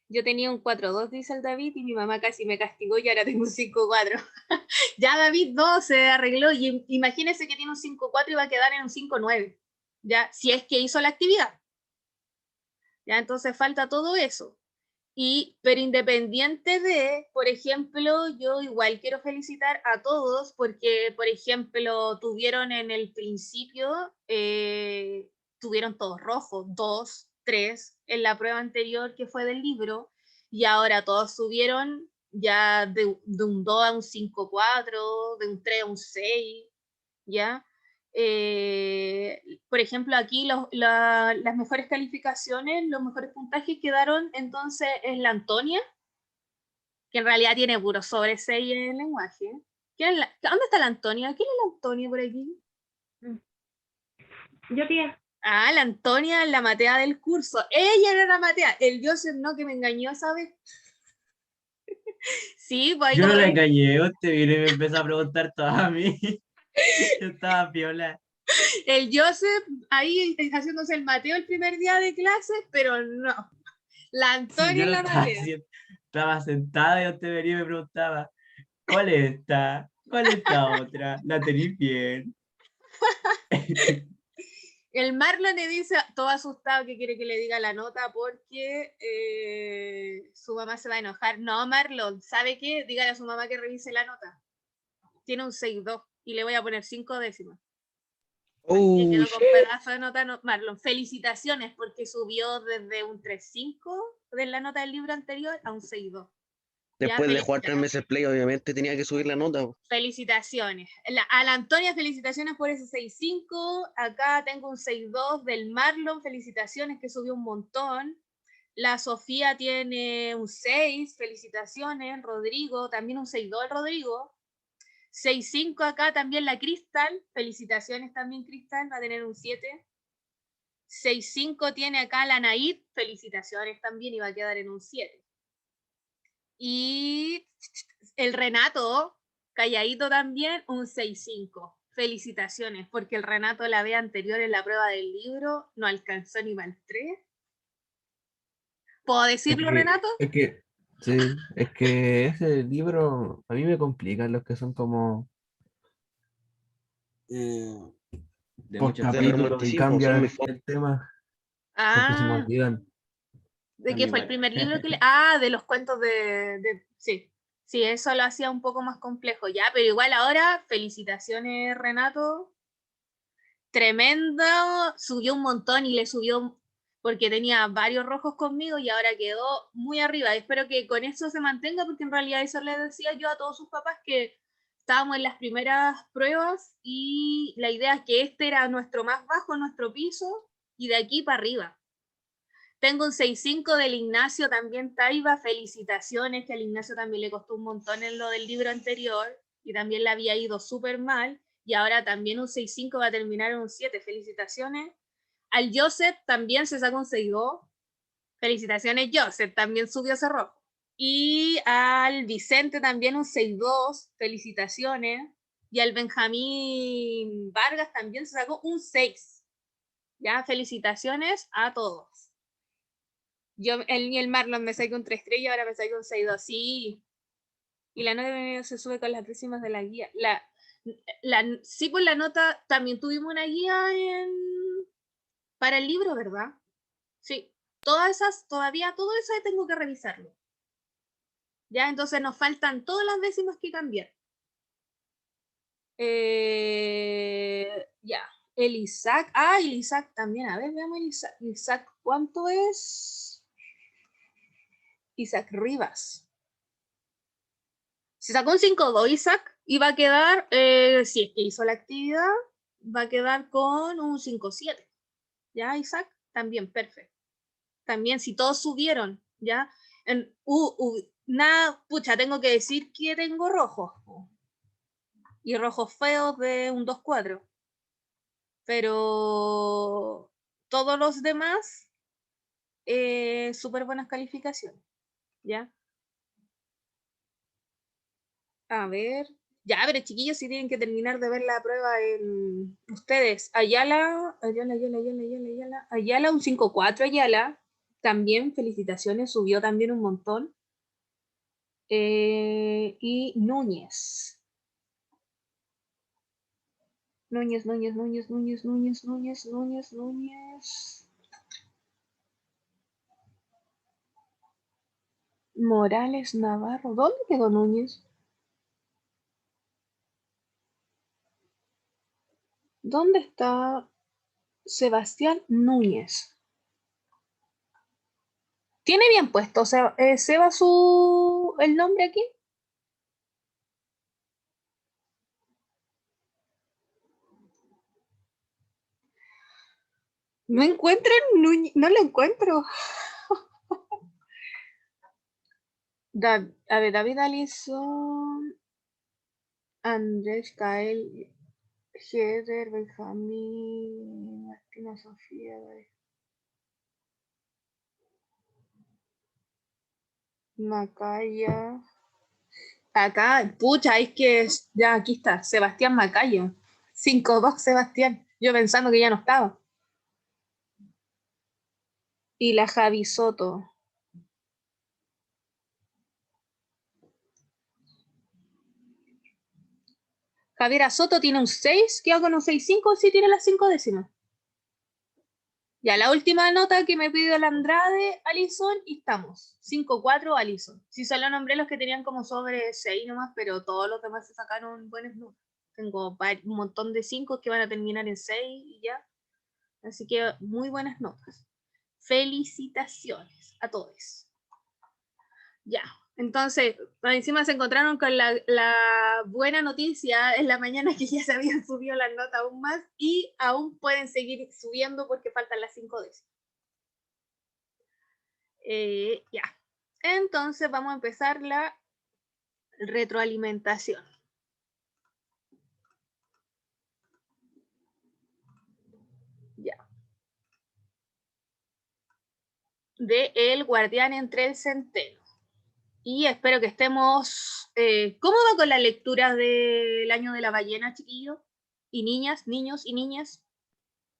Yo tenía un 4.2, dice el David, y mi mamá casi me castigó y ahora tengo un 5.4. Ya David no se arregló y imagínese que tiene un 5.4 y va a quedar en un 5.9. Ya, si es que hizo la actividad. Ya, entonces falta todo eso. Pero independiente de, por ejemplo, yo igual quiero felicitar a todos porque, por ejemplo, tuvieron en el principio, tuvieron todos rojos, 2, 3, en la prueba anterior que fue del libro, y ahora todos subieron ya de un 2 a un 5.4, de un 3 a un 6, ¿ya? Por ejemplo, aquí las mejores calificaciones, los mejores puntajes quedaron entonces en la Antonia, que en realidad tiene puro sobre 6 en el lenguaje. ¿Dónde está la Antonia? ¿Quién es la Antonia por aquí? Yo, tía. Ah, la Antonia, la Matea del curso. Ella era la Matea. El Joseph no, que me engañó esa vez. Sí, pues ahí Yo no como la que engañé, usted vino y me empezó a preguntar todo a mí. Yo estaba piola. el Joseph ahí haciéndose el Mateo el primer día de clases, pero no. La Si Antonia yo es no la estaba Matea. haciendo, estaba sentada y usted venía y me preguntaba, ¿cuál es esta? ¿Cuál es esta otra? ¿La tenéis bien? El Marlon le dice, todo asustado, que quiere que le diga la nota porque su mamá se va a enojar. No, Marlon, ¿sabe qué? Dígale a su mamá que revise la nota. Tiene un 6.2 y le voy a poner 5 décimas. Así que quedó con pedazo de nota. No, Marlon, felicitaciones porque subió desde un 3.5 de la nota del libro anterior a un 6.2. Ya, Después de jugar 3 meses Play, obviamente tenía que subir la nota. felicitaciones. A la Antonia, felicitaciones por ese 6.5. Acá tengo un 6.2 del Marlon, felicitaciones que subió un montón. La Sofía tiene un 6, felicitaciones. Rodrigo, también un 6.2 el Rodrigo. 6.5 acá también la Cristal, felicitaciones también Cristal, va a tener un 7. 6.5 tiene acá la Naid, felicitaciones también y va a quedar en un 7. Y el Renato, calladito también, un 6.5. Felicitaciones, porque el Renato la vez anterior en la prueba del libro no alcanzó ni para el 3. ¿Puedo decirlo, Renato? Sí, es que ese libro a mí me complican los que son como eh, De por muchos De temas. capítulo y romanticismo, son muy cambian fuertes. el tema porque se me Ah, olvidan. ¿de A mí qué fue el igual. primer libro que le... Ah, de los cuentos de... Sí, sí, eso lo hacía un poco más complejo ya, pero igual ahora, felicitaciones, Renato. Tremendo, subió un montón y le subió porque tenía varios rojos conmigo y ahora quedó muy arriba. Espero que con eso se mantenga porque en realidad eso les decía yo a todos sus papás que estábamos en las primeras pruebas y la idea es que este era nuestro más bajo, nuestro piso y de aquí para arriba. Tengo un 6.5 del Ignacio también Taiba, felicitaciones, que al Ignacio también le costó un montón en lo del libro anterior y también le había ido súper mal y ahora también un 6.5 va a terminar en un 7, felicitaciones. Al Joseph también se sacó un 6.2, felicitaciones Joseph, también subió ese rojo. Y al Vicente también un 6.2, felicitaciones. Y al Benjamín Vargas también se sacó un 6. Ya, felicitaciones a todos. Yo, él y el Marlon me saqué un 3 estrellas, ahora me saqué un 6.2. Sí. Y la nota se sube con las décimas de la guía. Sí, pues la nota, también tuvimos una guía para el libro, ¿verdad? Sí. Todas esas, todavía todo eso tengo que revisarlo. Ya, entonces nos faltan todas las décimas que cambiar. Ya. El Isaac. Ah, el Isaac también. A ver, veamos el Isaac. Isaac, ¿cuánto es? Isaac Rivas. Si sacó un 5.2 Isaac, y va a quedar, si es que hizo la actividad, va a quedar con un 5.7. ¿Ya, Isaac? También, perfecto. También, si todos subieron, ¿ya? Nada, pucha, tengo que decir que tengo rojos. Y rojos feos de un 2.4. Pero todos los demás, súper buenas calificaciones, ¿ya? A ver. Ya, pero chiquillos, si tienen que terminar de ver la prueba en ustedes. Ayala, un 5.4 Ayala. también felicitaciones, subió también un montón. Y Núñez. Núñez. Morales Navarro. ¿Dónde quedó Núñez? ¿Dónde está Sebastián Núñez? ¿Tiene bien puesto, o sea, Seba el nombre aquí? No encuentro Núñez, no lo encuentro. A ver, David Alison, Andrés Cael, Heather, Benjamín, Martina Sofía, Macaya. Acá, pucha, es que ya aquí está, Sebastián Macaya. 5-2 Sebastián. Yo pensando que ya no estaba. Y la Javi Soto. Javiera Soto tiene un 6, queda con un 6.5, sí tiene las 5 décimas. Ya, la última nota que me pidió la Andrade, Alison, y estamos. 5-4, Alison. Sí, solo nombré los que tenían como sobre 6 nomás, pero todos los demás se sacaron buenas notas. Tengo un montón de 5 que van a terminar en 6 y ya. Así que muy buenas notas. Felicitaciones a todos. Ya, entonces, encima se encontraron con la buena noticia en la mañana que ya se habían subido las notas aún más y aún pueden seguir subiendo porque faltan las 5 décimas. Ya, entonces vamos a empezar la retroalimentación. Ya. De El Guardián entre el Centeno. Y espero que estemos... ¿Cómo va con la lectura del Año de la Ballena, chiquillos? Y niñas, niños y niñas.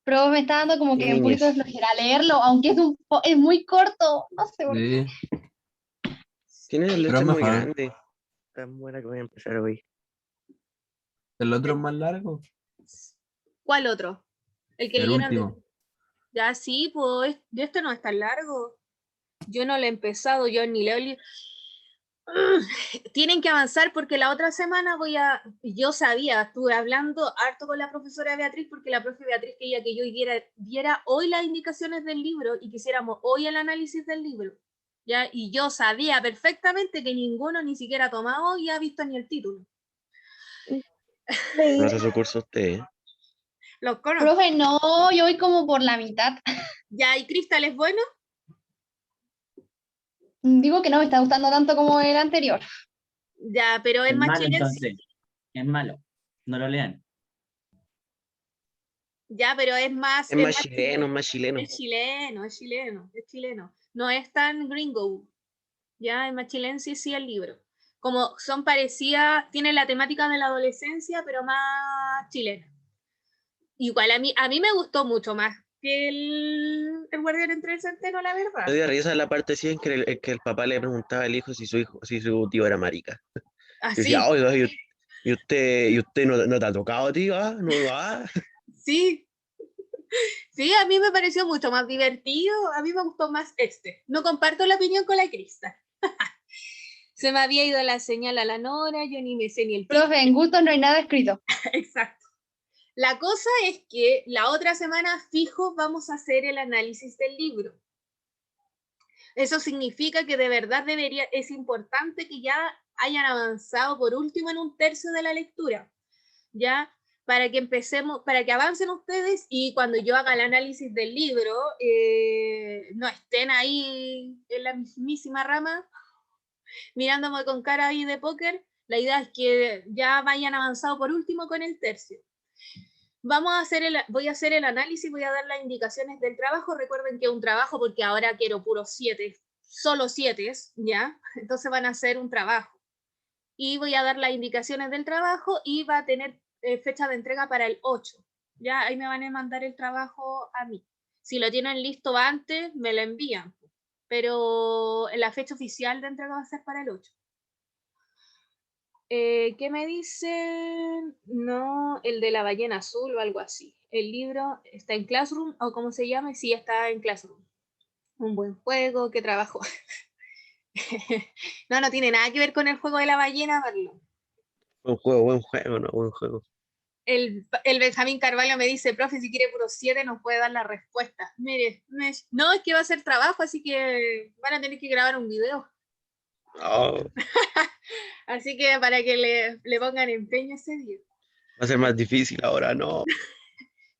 Pero me está dando como que un poquito de flojera leerlo, aunque es muy corto. No sé por qué. Sí, Tienes el pero letra es muy mejor. grande. Tan buena que voy a empezar hoy. El otro es más largo. ¿Cuál otro? El que El leyeron de... último. Ya sí, pues este no es tan largo. Yo no lo he empezado, yo ni leo el libro. Tienen que avanzar porque la otra semana yo sabía, estuve hablando harto con la profesora Beatriz porque la profe Beatriz quería que yo diera hoy las indicaciones del libro y que hiciéramos hoy el análisis del libro. ¿Ya? Y yo sabía perfectamente que ninguno ni siquiera ha tomado y ha visto ni el título. No hace su curso usted, ¿eh? Los conozco. Profe, no, yo voy como por la mitad. ¿Ya? ¿Y Cristal es bueno? Digo que no me está gustando tanto como el anterior. Ya, pero es Es más malo chileno. entonces. Es malo. No lo lean. Ya, pero es más... Es más chileno, más chileno. Es chileno. No es tan gringo. Ya, es más chilense sí el libro. Como son parecidas, tiene la temática de la adolescencia, pero más chilena. Igual a mí me gustó mucho más que el Guardián entre el Centeno, la verdad. Me dio risa la parte así en que el papá le preguntaba al hijo si su tío era marica. Y decía, Así, oiga, y usted no te ha tocado, tío, ¿ah? ¿No lo ha? sí. Sí, a mí me pareció mucho más divertido. A mí me gustó más este. No comparto la opinión con la Crista. Se me había ido la señal a la Nora, yo ni me sé ni el título. Profe, en gustos no hay nada escrito. Exacto. La cosa es que la otra semana fijo vamos a hacer el análisis del libro. Eso significa que de verdad es importante que ya hayan avanzado por último en 1/3 de la lectura, ¿ya? Para que empecemos, para que avancen ustedes y cuando yo haga el análisis del libro, no estén ahí en la mismísima rama, mirándome con cara ahí de póker. La idea es que ya vayan avanzado por último con el tercio. Voy a hacer el análisis, voy a dar las indicaciones del trabajo. Recuerden que es un trabajo porque ahora quiero puros 7, solo 7, ¿ya? Entonces van a hacer un trabajo. Y voy a dar las indicaciones del trabajo y va a tener fecha de entrega para el 8. Ya ahí me van a mandar el trabajo a mí. Si lo tienen listo antes, me lo envían. pero la fecha oficial de entrega va a ser para el 8. ¿Qué me dicen? No, el de la ballena azul o algo así. El libro está en Classroom, o como se llame, sí, está en Classroom. Un buen juego, qué trabajo. No tiene nada que ver con el juego de la ballena, Marlon. Buen juego, ¿no? Buen juego. El Benjamín Carvalho me dice, profe, si quiere puro 7 nos puede dar la respuesta. Mire, no, es que va a ser trabajo, así que van a tener que grabar un video. Oh, Así que para que le pongan empeño ese día. va a ser más difícil ahora, no.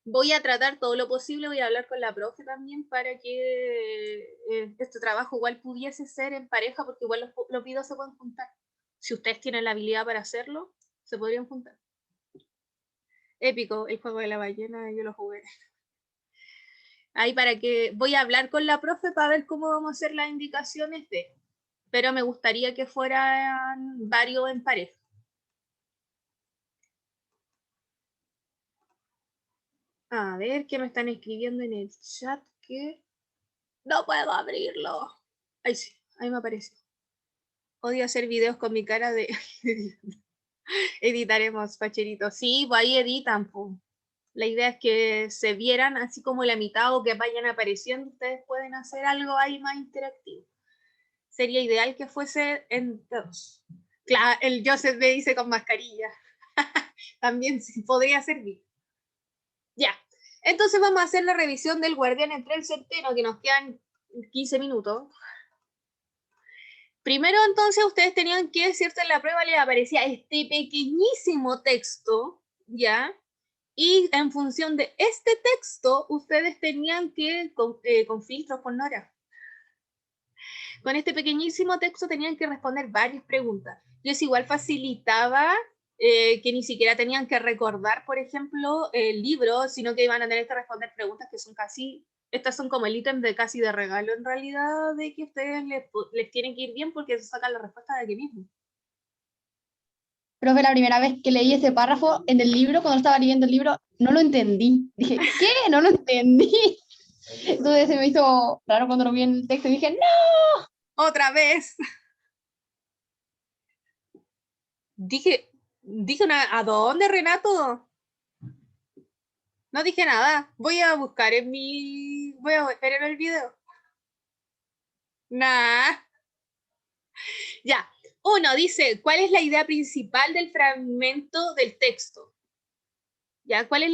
Voy a tratar todo lo posible, voy a hablar con la profe también para que este trabajo igual pudiese ser en pareja, porque igual los videos se pueden juntar. Si ustedes tienen la habilidad para hacerlo, se podrían juntar. Épico, el juego de la ballena, yo lo jugué. Ahí para que voy a hablar con la profe para ver cómo vamos a hacer las indicaciones pero me gustaría que fueran varios en pareja. A ver, ¿qué me están escribiendo en el chat? Que no puedo abrirlo. Ahí sí, ahí me apareció. Odio hacer videos con mi cara de... Editaremos, Pacherito. Sí, pues ahí editan, pues. La idea es que se vieran así como la mitad o que vayan apareciendo. Ustedes pueden hacer algo ahí más interactivo. Sería ideal que fuese en todos. Claro, el Joseph me dice con mascarilla. También sí, podría servir. Ya. Entonces vamos a hacer la revisión del guardián entre el centeno, que nos quedan 15 minutos. Primero, entonces, ustedes tenían que, ¿cierto? En la prueba les aparecía este pequeñísimo texto, ¿ya? Y en función de este texto, ustedes tenían que, con filtros, con Nora, con este pequeñísimo texto tenían que responder varias preguntas. Y eso igual facilitaba que ni siquiera tenían que recordar, por ejemplo, el libro, sino que iban a tener que responder preguntas que son casi, estas son como el ítem de casi de regalo en realidad, de que ustedes les tienen que ir bien porque se sacan la respuesta de aquí mismo. Profe, la primera vez que leí ese párrafo en el libro, cuando estaba leyendo el libro, no lo entendí. Dije, ¿qué? No lo entendí. Entonces se me hizo raro cuando lo vi en el texto y dije, ¡no! ¡Otra vez! Dije ¿a dónde, Renato? No dije nada. Voy a buscar voy a ver en el video. Nah. Ya. Uno dice, ¿cuál es la idea principal del fragmento del texto? Ya, ¿cuál es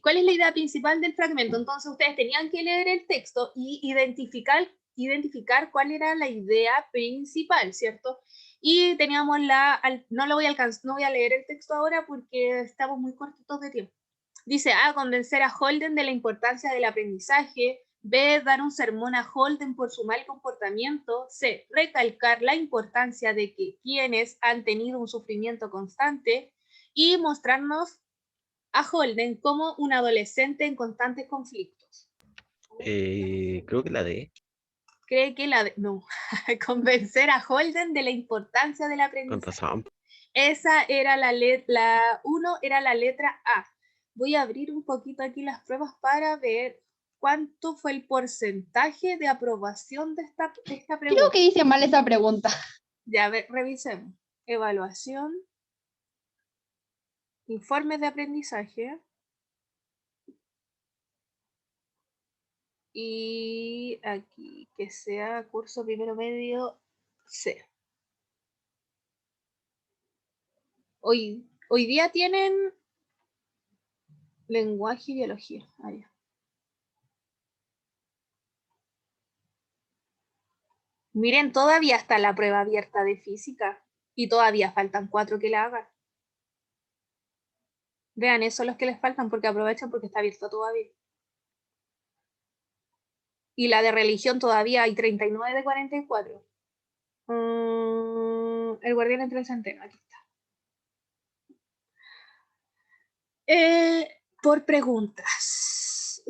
¿cuál es la idea principal del fragmento? Entonces ustedes tenían que leer el texto y identificar cuál era la idea principal, ¿cierto? Y teníamos no voy a leer el texto ahora porque estamos muy cortitos de tiempo. Dice A, convencer a Holden de la importancia del aprendizaje. B, dar un sermón a Holden por su mal comportamiento. C, recalcar la importancia de que quienes han tenido un sufrimiento constante y mostrarnos a Holden como un adolescente en constantes conflictos. Creo que la D. Cree que no, convencer a Holden de la importancia del Con aprendizaje. razón. Esa era la 1, era la letra A. Voy a abrir un poquito aquí las pruebas para ver cuánto fue el porcentaje de aprobación de esta pregunta. Creo que hice mal esa pregunta. Ya, revisemos. Evaluación. Informes de aprendizaje. Y aquí, que sea curso primero medio C. Hoy día tienen lenguaje y biología. Allá. Miren, todavía está la prueba abierta de física y todavía faltan 4 que la hagan. Vean, esos son los que les faltan porque aprovechan porque está abierto todavía. Y la de religión todavía hay 39 de 44. El guardián entre el centeno, aquí está. Por preguntas.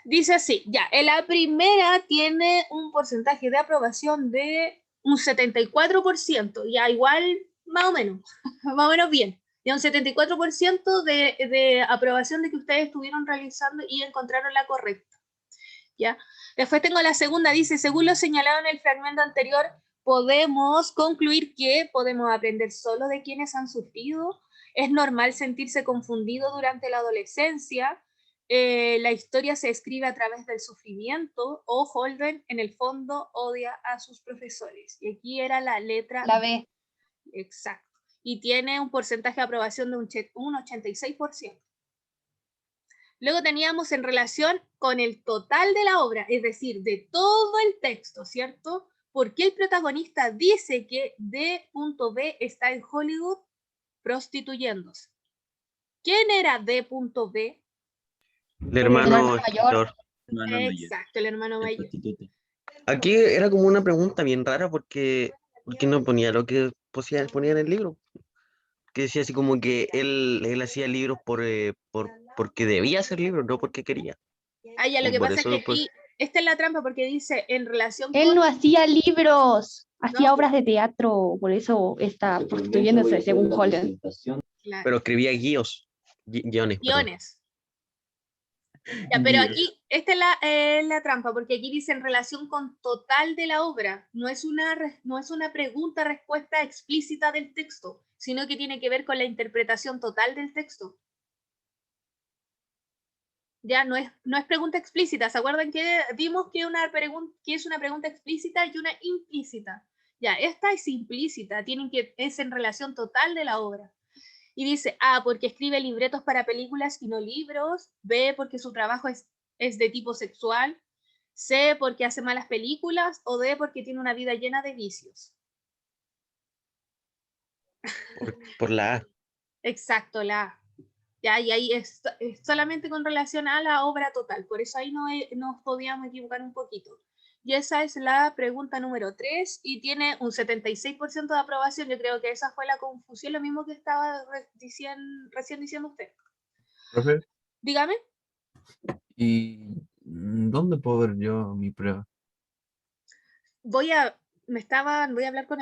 Dice así, ya, la primera tiene un porcentaje de aprobación de un 74%, ya igual más o menos bien. Ya un 74% de aprobación de que ustedes estuvieron realizando y encontraron la correcta. ¿Ya? Después tengo la segunda, dice, según lo señalado en el fragmento anterior, podemos concluir que podemos aprender solo de quienes han sufrido. Es normal sentirse confundido durante la adolescencia. La historia se escribe a través del sufrimiento, o Holden en el fondo odia a sus profesores. Y aquí era la letra La B. exacto. Y tiene un porcentaje de aprobación de un 86%. Luego teníamos en relación con el total de la obra, es decir, de todo el texto, ¿cierto? ¿Por qué el protagonista dice que D.B está en Hollywood prostituyéndose? ¿Quién era D.B? El hermano hermano mayor. escritor. Hermano mayor, Exacto, el hermano el mayor. prostituto. Aquí era como una pregunta bien rara porque no ponía lo que ponía en el libro. Que decía así como que él hacía libros porque debía hacer libros, no porque quería. Ah, ya, lo Y que por pasa es eso, que aquí, esta es la trampa porque dice en relación Él con... no hacía libros, hacía No, obras de teatro, por eso está prostituyéndose, según Holden. claro, pero escribía guiones, perdón. guiones. Ya, pero aquí, esta es la trampa, porque aquí dice en relación con total de la obra, no es una pregunta-respuesta explícita del texto, sino que tiene que ver con la interpretación total del texto. Ya, no es pregunta explícita, ¿se acuerdan que vimos que es una pregunta explícita y una implícita? Ya, esta es implícita, es en relación total de la obra. Y dice, A, porque escribe libretos para películas y no libros. B, porque su trabajo es de tipo sexual. C, porque hace malas películas. O D, porque tiene una vida llena de vicios. Por la A. Exacto, la A. Ya, y ahí es solamente con relación a la obra total. Por eso ahí nos podíamos equivocar un poquito. Y esa es la pregunta número 3 y tiene un 76% de aprobación. Yo creo que esa fue la confusión, lo mismo que estaba recién diciendo usted. Profe, Dígame. ¿y dónde puedo ver yo mi prueba? Voy a hablar con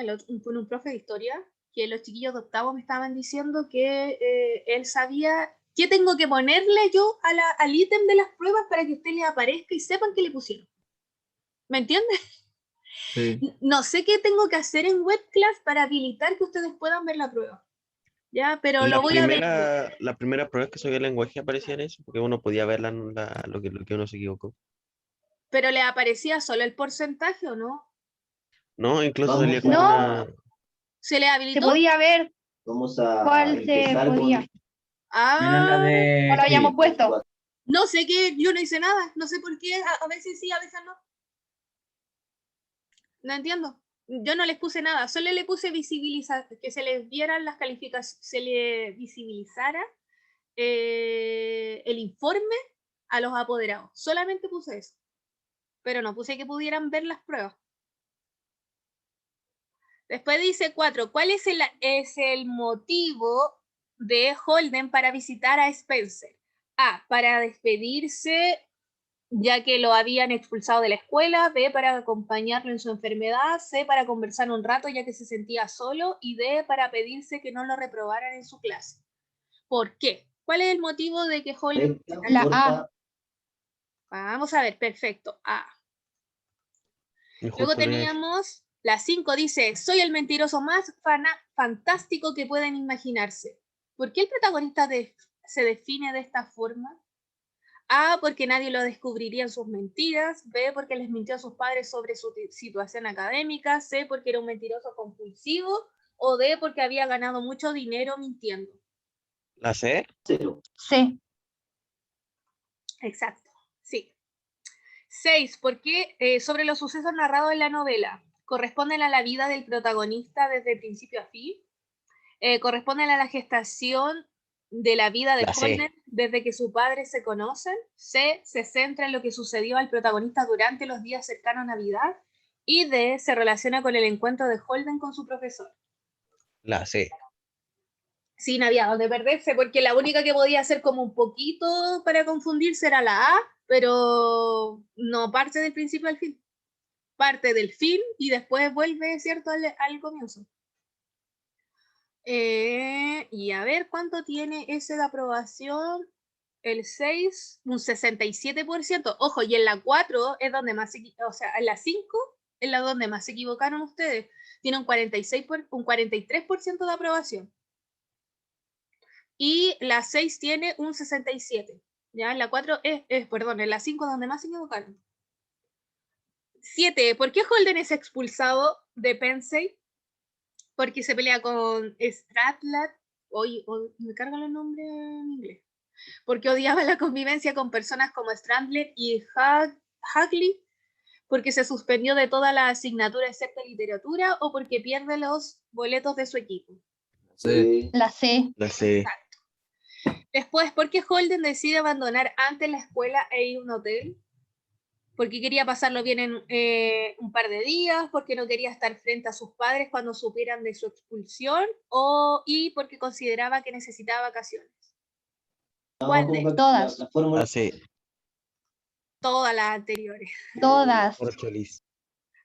un profe de historia, que los chiquillos de octavo me estaban diciendo que él sabía qué tengo que ponerle yo al ítem de las pruebas para que usted le aparezca y sepan qué le pusieron. ¿Me entiendes? Sí. No sé qué tengo que hacer en webclass para habilitar que ustedes puedan ver la prueba. Ya, pero lo voy a ver. La primera prueba que subí el lenguaje aparecía en eso, porque uno podía ver lo que uno se equivocó. Pero le aparecía solo el porcentaje o no? No, incluso Vamos salía como No. una. ¿Se le Se habilitó? podía ver Vamos a cuál se empezar podía. Menos la Ah, de No lo habíamos escribir. puesto. no sé qué, yo no hice nada. No sé por qué, a veces sí, a veces no. No entiendo. Yo no les puse nada, solo le puse visibilizar, que se les vieran las calificaciones, se le visibilizara el informe a los apoderados. Solamente puse eso. Pero no puse que pudieran ver las pruebas. Después dice 4. ¿Cuál es el motivo de Holden para visitar a Spencer? A, para despedirse ya que lo habían expulsado de la escuela. B, para acompañarlo en su enfermedad. C, para conversar un rato ya que se sentía solo. Y D, para pedirse que no lo reprobaran en su clase. ¿Por qué? ¿Cuál es el motivo de que Holden... La A. Vamos a ver, perfecto. A. Y Luego justo le- teníamos la 5, dice, soy el mentiroso más fantástico que pueden imaginarse. ¿Por qué el protagonista se define de esta forma? A, porque nadie lo descubriría en sus mentiras. B, porque les mintió a sus padres sobre su situación académica. C, porque era un mentiroso compulsivo. O D, porque había ganado mucho dinero mintiendo. ¿La C? C. Exacto, sí. 6, porque sobre los sucesos narrados en la novela corresponden a la vida del protagonista desde principio a fin. Corresponden a la gestación de la vida de La C. Holden desde que sus padres se conocen. C, se centra en lo que sucedió al protagonista durante los días cercanos a Navidad. Y D, se relaciona con el encuentro de Holden con su profesor. La C. Sí, no había donde perderse, porque la única que podía hacer como un poquito para confundirse era la A, pero no parte del principio al fin. Parte del fin y después vuelve, ¿cierto?, al comienzo. Y a ver cuánto tiene ese de aprobación. el 6, un 67%. Ojo, y en la 4 es donde más, o sea, en la 5 es la donde más se equivocaron ustedes. Tiene un 43% de aprobación. Y la 6 tiene un 67%. Ya, en la 4 perdón, en la 5 es donde más se equivocaron. 7. ¿Por qué Holden es expulsado de Pensey? Porque se pelea con Stratlat. Hoy me cargan los nombres en inglés. Porque odiaba la convivencia con personas como Strandlet y Hagley, porque se suspendió de toda la asignatura excepto literatura, o porque pierde los boletos de su equipo. Sí. La C. La sé. Después, ¿por qué Holden decide abandonar antes la escuela e ir a un hotel? Porque quería pasarlo bien en un par de días, porque no quería estar frente a sus padres cuando supieran de su expulsión, y porque consideraba que necesitaba vacaciones. ¿Cuál de Todas. La sé. todas las anteriores? Todas. Corcholis.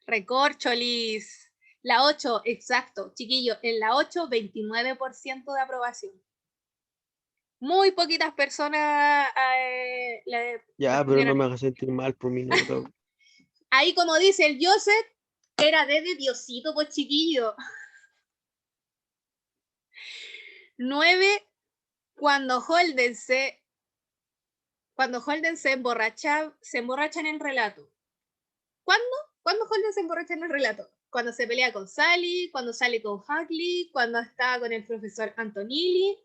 Recorcholis. La 8, exacto, chiquillo, en la 8, 29% de aprobación. Muy poquitas personas Ya, pero no me hagas sentir mal por mi nota. Ahí, como dice el Joseph, era de Diosito, pues chiquillo. 9, cuando Holden se emborracha en el relato. ¿Cuándo? ¿Cuándo Holden se emborracha en el relato? Cuando se pelea con Sally, cuando sale con Hagley, cuando está con el profesor Antolini,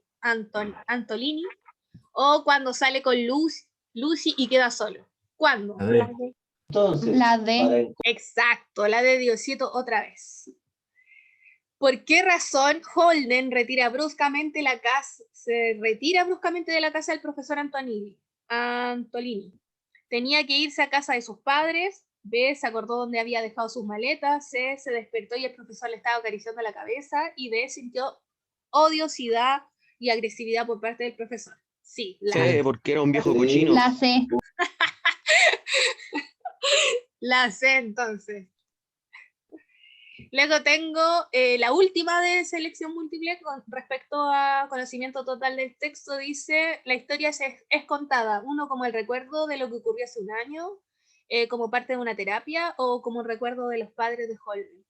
o cuando sale con Lucy y queda solo. ¿Cuándo? A ver. Entonces, La D. Exacto, la de Diosito otra vez. ¿Por qué razón Holden se retira bruscamente de la casa del profesor Antolini? Tenía que irse a casa de sus padres. B, se acordó dónde había dejado sus maletas. C, se despertó y el profesor le estaba acariciando la cabeza. Y D, sintió odiosidad y agresividad por parte del profesor. Sí, Sí, porque era un viejo cochino. La C. la C entonces. Luego tengo la última de selección múltiple con respecto a conocimiento total del texto. Dice, la historia es contada, uno como el recuerdo de lo que ocurrió hace un año, como parte de una terapia, o como un recuerdo de los padres de Holden.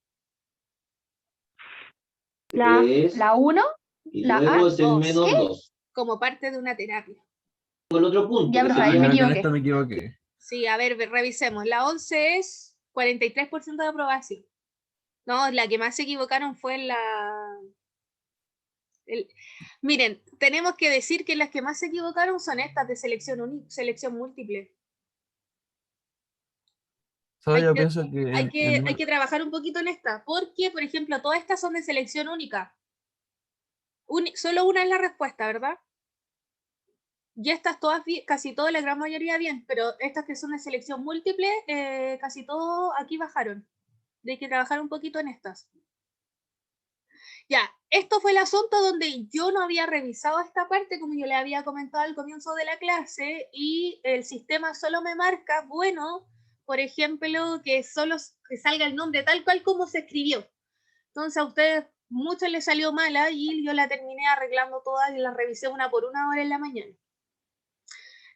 La 1. y La luego A. es el dos. menos ¿Qué? 2. Como parte de una terapia. El otro punto. Ya, que profe, ahí sería- me Creo que en equivoqué. esto me equivoqué. Sí, a ver, revisemos. La 11 es 43% de aprobación. No, la que más se equivocaron fue miren, tenemos que decir que las que más se equivocaron son estas de selección múltiple. Solo Hay yo que- pienso que Hay que trabajar un poquito en esta, porque, por ejemplo, todas estas son de selección única. Solo una es la respuesta, ¿verdad? Y estas todas, casi todas, la gran mayoría bien, pero estas que son de selección múltiple, casi todo aquí bajaron. Hay que trabajar un poquito en estas. Ya, esto fue el asunto donde yo no había revisado esta parte, como yo le había comentado al comienzo de la clase, y el sistema solo me marca, bueno, por ejemplo, que solo que salga el nombre tal cual como se escribió. Entonces a ustedes mucho les salió mala y yo la terminé arreglando todas y las revisé una por una hora en la mañana.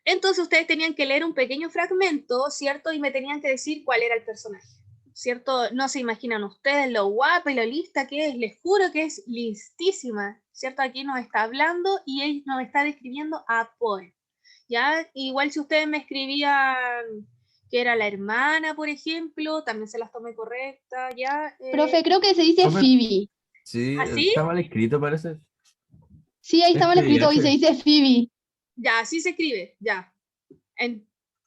Entonces ustedes tenían que leer un pequeño fragmento, ¿cierto? Y me tenían que decir cuál era el personaje, ¿cierto? No se imaginan ustedes lo guapa y lo lista que es, les juro que es listísima, ¿cierto? Aquí nos está hablando y él nos está describiendo a Poe, ¿ya? Igual si ustedes me escribían que era la hermana, por ejemplo, también se las tomé correcta, ¿ya? Profe, creo que se dice Profe. Phoebe. sí, ¿Así? está mal escrito, parece. Sí, ahí está mal escrito y se dice Phoebe. Ya, así se escribe, ya.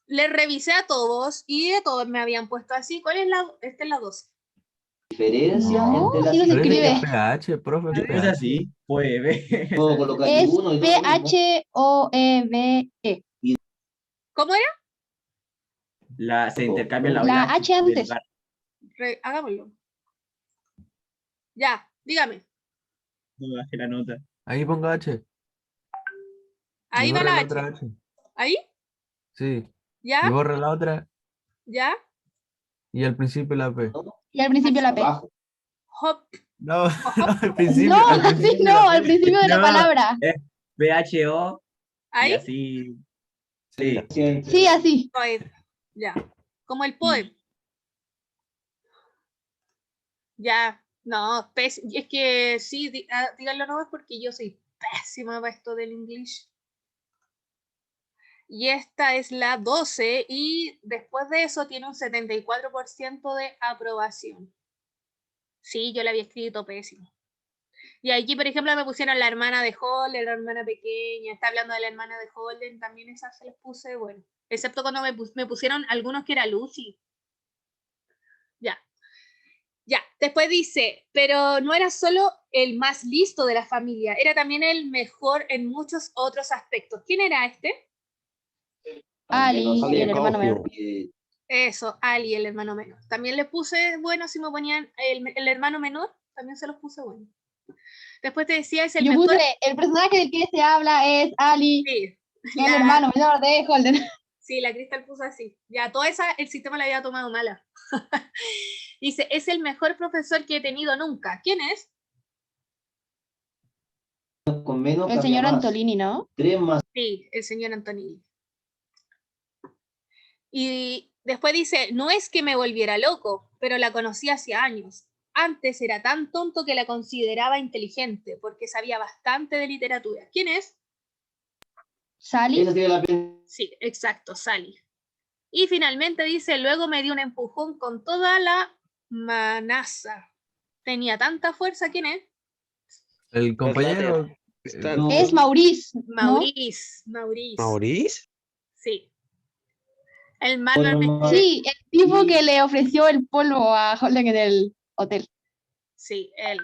Le revisé a todos y de todos me habían puesto así. ¿Cuál es la? Esta es la 2. Diferencia No, entre las sí no se Parece que escribe. es PH, profe. A ver. Es así, pues ve. Puedo colocar Es uno y todo lo mismo. P-H-O-E-B-E. ¿Cómo era? Se intercambian la La blanca H antes. del bar. Hagámoslo. Ya, dígame. No bajé la nota. Ahí ponga H. Ahí y va borre la la H. otra H. ¿Ahí? Sí. Y ¿Ya? borre la otra ¿Ya? y al principio la P. Y al principio la P. Abajo. Hop. No, no, al principio. No, al así principio no, la al P. principio de la No. palabra. Es PHO y ¿Ahí? así Sí. Sí, así. Poet. Ya. Como el poem. Ya. No, es que sí, díganlo nomás porque yo soy pésima para esto del English. Y esta es la 12 y después de eso tiene un 74% de aprobación. Sí, yo la había escrito pésimo. Y aquí, por ejemplo, me pusieron la hermana de Holden, la hermana pequeña, está hablando de la hermana de Holden, también esas se les puse, bueno. Excepto cuando me pusieron algunos que era Lucy. Ya. Ya, después dice, pero no era solo el más listo de la familia, era también el mejor en muchos otros aspectos. ¿Quién era este? Ali y el hermano Caufio. menor. Eso, Ali, el hermano menor. También le puse, bueno, si me ponían el hermano menor, también se los puse bueno. Después te decía, es el Yo mejor. puse, el personaje del que se habla es Ali, Sí, el hermano menor de Holden. sí, la Crystal puso así. Ya, toda esa, el sistema la había tomado mala. Dice, es el mejor profesor que he tenido nunca. ¿Quién es? Con menos El cambia señor más. Antolini, ¿no? 3 más Sí, el señor Antonini. Y después dice, no es que me volviera loco, pero la conocí hace años. Antes era tan tonto que la consideraba inteligente, porque sabía bastante de literatura. ¿Quién es? Sally. esa sería la pena. Sí, exacto, Sally. Y finalmente dice, luego me dio un empujón con toda la manaza. Tenía tanta fuerza, ¿quién es? El compañero. Está- No, Es Maurice, ¿no? Maurice. ¿Maurice? Sí. El más Bueno, más- Sí, el tipo Sí. que le ofreció el polvo a Holden en el hotel. Sí, él.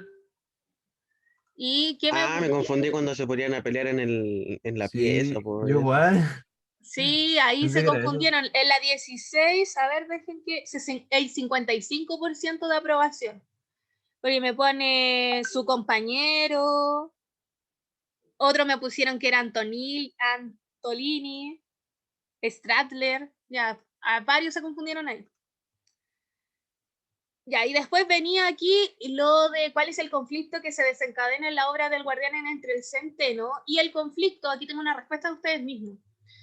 ¿Y qué me... Ah, me confundí cuando se ponían a pelear en la Sí, pieza, por yo eso. igual. Sí, ahí Pensé se que era eso. confundieron. En la 16, a ver, dejen que... Hay 55% de aprobación. Porque me pone su compañero. Otro me pusieron que era Antolini, Stradler. Ya, a varios se confundieron ahí. Ya, y después venía aquí lo de cuál es el conflicto que se desencadena en la obra del Guardián entre el Centeno. Y el conflicto, aquí tengo una respuesta de ustedes mismos.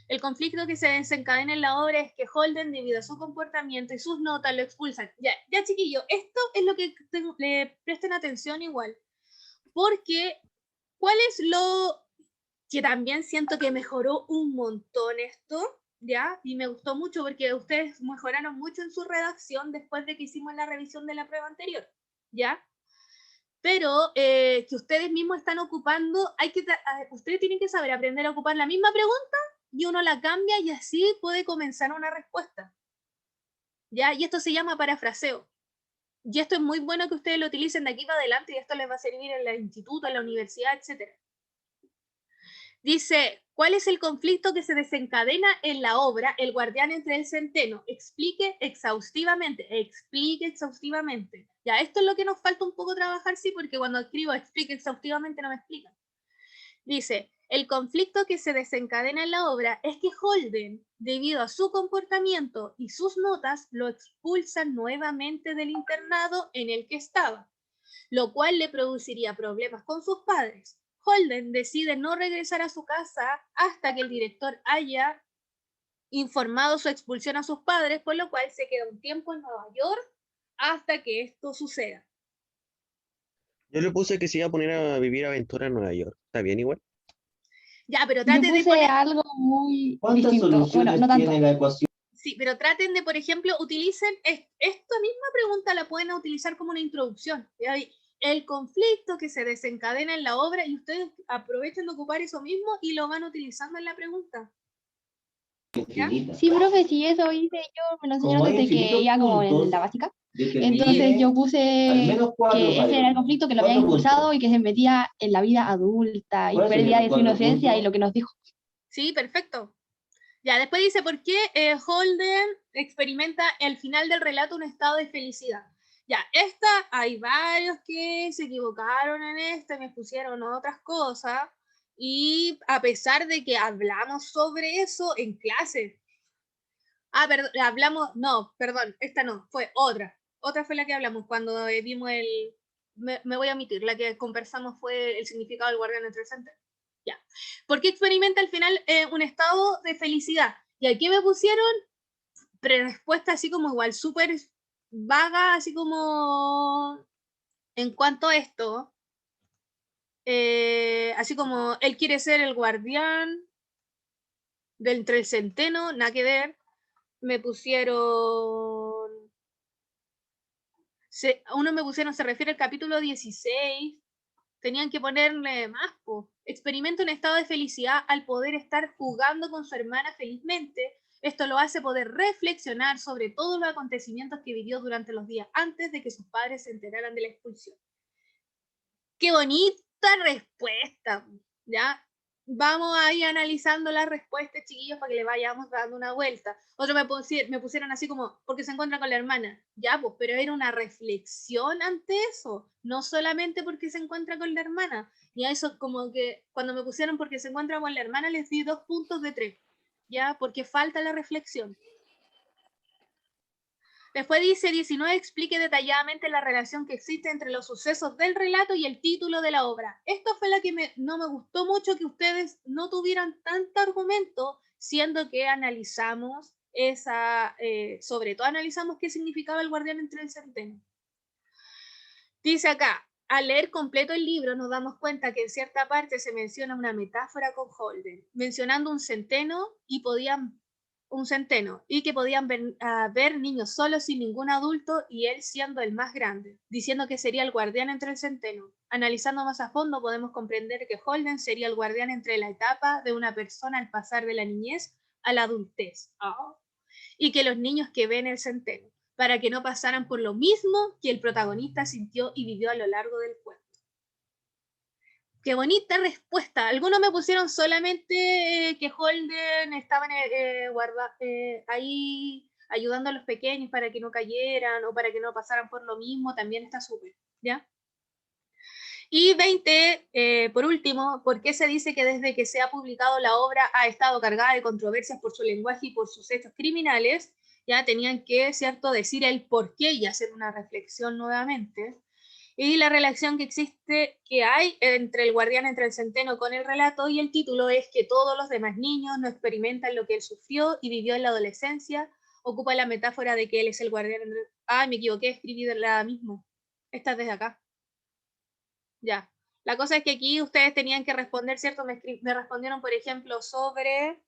El conflicto que se desencadena en la obra es que Holden, debido a su comportamiento y sus notas, lo expulsan. Ya, ya chiquillo, esto es lo que le presten atención igual. Porque, ¿cuál es lo que también siento que mejoró un montón esto? ¿Ya? Y me gustó mucho porque ustedes mejoraron mucho en su redacción después de que hicimos la revisión de la prueba anterior, ¿ya? Pero que ustedes mismos están ocupando, ustedes tienen que saber aprender a ocupar la misma pregunta y uno la cambia y así puede comenzar una respuesta, ¿ya? Y esto se llama parafraseo. Y esto es muy bueno que ustedes lo utilicen de aquí para adelante y esto les va a servir en el instituto, en la universidad, etc. Dice, ¿cuál es el conflicto que se desencadena en la obra El Guardián entre el Centeno? Explique exhaustivamente. Ya, esto es lo que nos falta un poco trabajar, sí, porque cuando escribo explique exhaustivamente no me explica. Dice, el conflicto que se desencadena en la obra es que Holden, debido a su comportamiento y sus notas, lo expulsan nuevamente del internado en el que estaba, lo cual le produciría problemas con sus padres. Holden decide no regresar a su casa hasta que el director haya informado su expulsión a sus padres, por lo cual se queda un tiempo en Nueva York hasta que esto suceda. Yo le puse que se iba a poner a vivir aventura en Nueva York. ¿Está bien igual? Ya, pero Yo traten de puse poner... algo muy ¿Cuántas distinto. Bueno, soluciones no tanto. tiene la ecuación? Sí, pero traten de, por ejemplo, utilicen esta misma pregunta, la pueden utilizar como una introducción. El conflicto que se desencadena en la obra y ustedes aprovechen de ocupar eso mismo y lo van utilizando en la pregunta. ¿Ya? Infinita. Sí, profe, sí, eso hice yo, me lo enseñaron Como hay desde que infinitos iba como en puntos, la básica. determine Entonces yo al puse menos 4 que ese era el conflicto que lo había ¿Cuántos impulsado puntos? y que se metía en la vida adulta y ¿Cuáles pérdida serían de los su 4 inocencia y puntos? lo que nos dijo. Sí, perfecto. Ya, después dice, ¿por qué Holden experimenta el final del relato un estado de felicidad? Ya, hay varios que se equivocaron en me pusieron otras cosas, y a pesar de que hablamos sobre eso en clase, perdón, esta no, fue otra fue la que hablamos cuando vimos me voy a omitir, la que conversamos fue el significado del guardián entre el centeno. Ya. Porque experimenta al final un estado de felicidad. Y aquí me pusieron respuesta así como igual súper vaga, así como en cuanto a esto. Así como él quiere ser el guardián entre el centeno, nada que ver. Me pusieron... uno me pusieron, se refiere al capítulo 16. Tenían que ponerle más, po. Experimenta un estado de felicidad al poder estar jugando con su hermana felizmente. Esto lo hace poder reflexionar sobre todos los acontecimientos que vivió durante los días antes de que sus padres se enteraran de la expulsión. ¡Qué bonita respuesta! ¿Ya? Vamos ahí analizando las respuestas, chiquillos, para que le vayamos dando una vuelta. Otro me pusieron así como, porque se encuentra con la hermana. Ya, pues, pero era una reflexión ante eso, no solamente porque se encuentra con la hermana. Y a eso como que cuando me pusieron porque se encuentra con la hermana les di 2 puntos de 3, ya, porque falta la reflexión. Después dice 19, explique detalladamente la relación que existe entre los sucesos del relato y el título de la obra. Esto fue la que no me gustó mucho, que ustedes no tuvieran tanto argumento, siendo que analizamos sobre todo analizamos qué significaba el guardián entre el centeno. Dice acá, al leer completo el libro nos damos cuenta que en cierta parte se menciona una metáfora con Holden, mencionando un centeno y que podían ver niños solos sin ningún adulto y él siendo el más grande, diciendo que sería el guardián entre el centeno. Analizando más a fondo podemos comprender que Holden sería el guardián entre la etapa de una persona al pasar de la niñez a la adultez, y que los niños que ven el centeno, para que no pasaran por lo mismo que el protagonista sintió y vivió a lo largo del cuento. Qué bonita respuesta. Algunos me pusieron solamente que Holden estaba ahí ayudando a los pequeños para que no cayeran o para que no pasaran por lo mismo. También está súper, ¿ya? Y 20, por último, ¿por qué se dice que desde que se ha publicado la obra ha estado cargada de controversias por su lenguaje y por sus hechos criminales? Ya tenían que, ¿cierto?, decir el por qué y hacer una reflexión nuevamente. Y la relación que hay entre el guardián entre el centeno con el relato y el título es que todos los demás niños no experimentan lo que él sufrió y vivió en la adolescencia. Ocupa la metáfora de que él es el guardián entre... me equivoqué, escribí la misma. Esta es desde acá. Ya. La cosa es que aquí ustedes tenían que responder, ¿cierto? Me respondieron, por ejemplo, sobre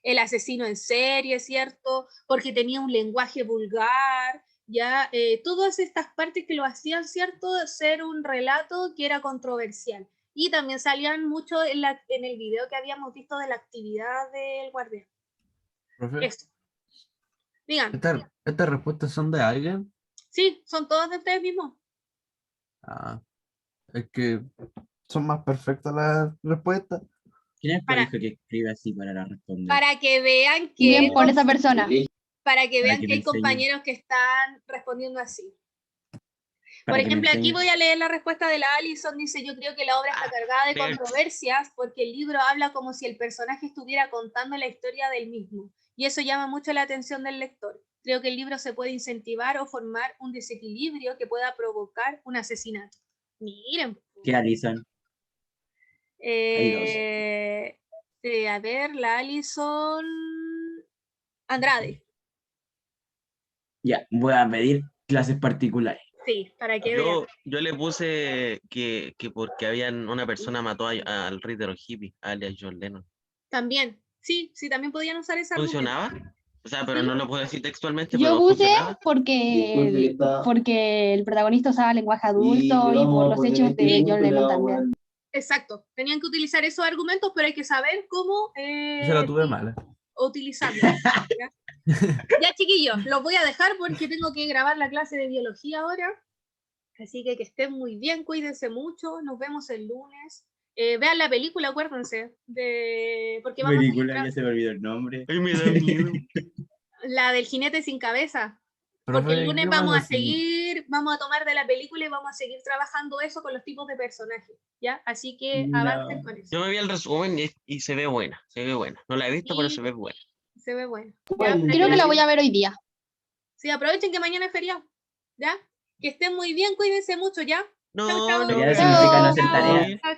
el asesino en serie, ¿cierto? Porque tenía un lenguaje vulgar, ya, todas estas partes que lo hacían, ¿cierto? Ser un relato que era controversial. Y también salían mucho en el video que habíamos visto de la actividad del guardián. Profe, Eso. Digan. ¿estas respuestas son de alguien? Sí, son todas de ustedes mismos. Ah, es que son más perfectas las respuestas. ¿Quién es el colegio que escribe así para responder? Para que vean que... Bien por esa persona. Para que vean que que hay me enseñe. compañeros que están respondiendo así. Para Por que me ejemplo, aquí enseñe. voy a leer la respuesta de la Alison. Dice, yo creo que la obra está cargada de controversias porque el libro habla como si el personaje estuviera contando la historia del mismo. Y eso llama mucho la atención del lector. Creo que el libro se puede incentivar o formar un desequilibrio que pueda provocar un asesinato. Miren. ¿Qué Alison? A ver, la Alison Andrade. Ya, voy a pedir clases particulares. Sí, para que vean. Yo le puse que porque una persona mató al rey de los hippies, alias John Lennon. También, sí, también podían usar esa argumento. ¿Funcionaba? O sea, pero no lo puedo decir textualmente. Yo pero puse funcionaba. porque el protagonista usaba lenguaje adulto y por los hechos de John Lennon también. Exacto, tenían que utilizar esos argumentos, pero hay que saber cómo Yo se la tuve mala. utilizarlos. Ya, chiquillos, los voy a dejar porque tengo que grabar la clase de biología ahora. Así que estén muy bien, cuídense mucho, nos vemos el lunes. Vean la película, acuérdense, porque vamos Película, ya se me olvidó el nombre. Ay, me da miedo. la del jinete sin cabeza. Profe, Porque el lunes ¿qué vamos a pasa si- vamos a tomar de la película y vamos a seguir trabajando eso con los tipos de personajes, ¿ya? Así que avancen con eso. Yo me vi el resumen y se ve buena, No la he visto, pero se ve buena. Se ve bueno. Creo que la voy a ver hoy día. Sí, aprovechen que mañana es feriado, ¿ya? Que estén muy bien, cuídense mucho, ¿ya? No, Chau, chau. Feriado significa no hacer Chao. tareas. Chao, chao.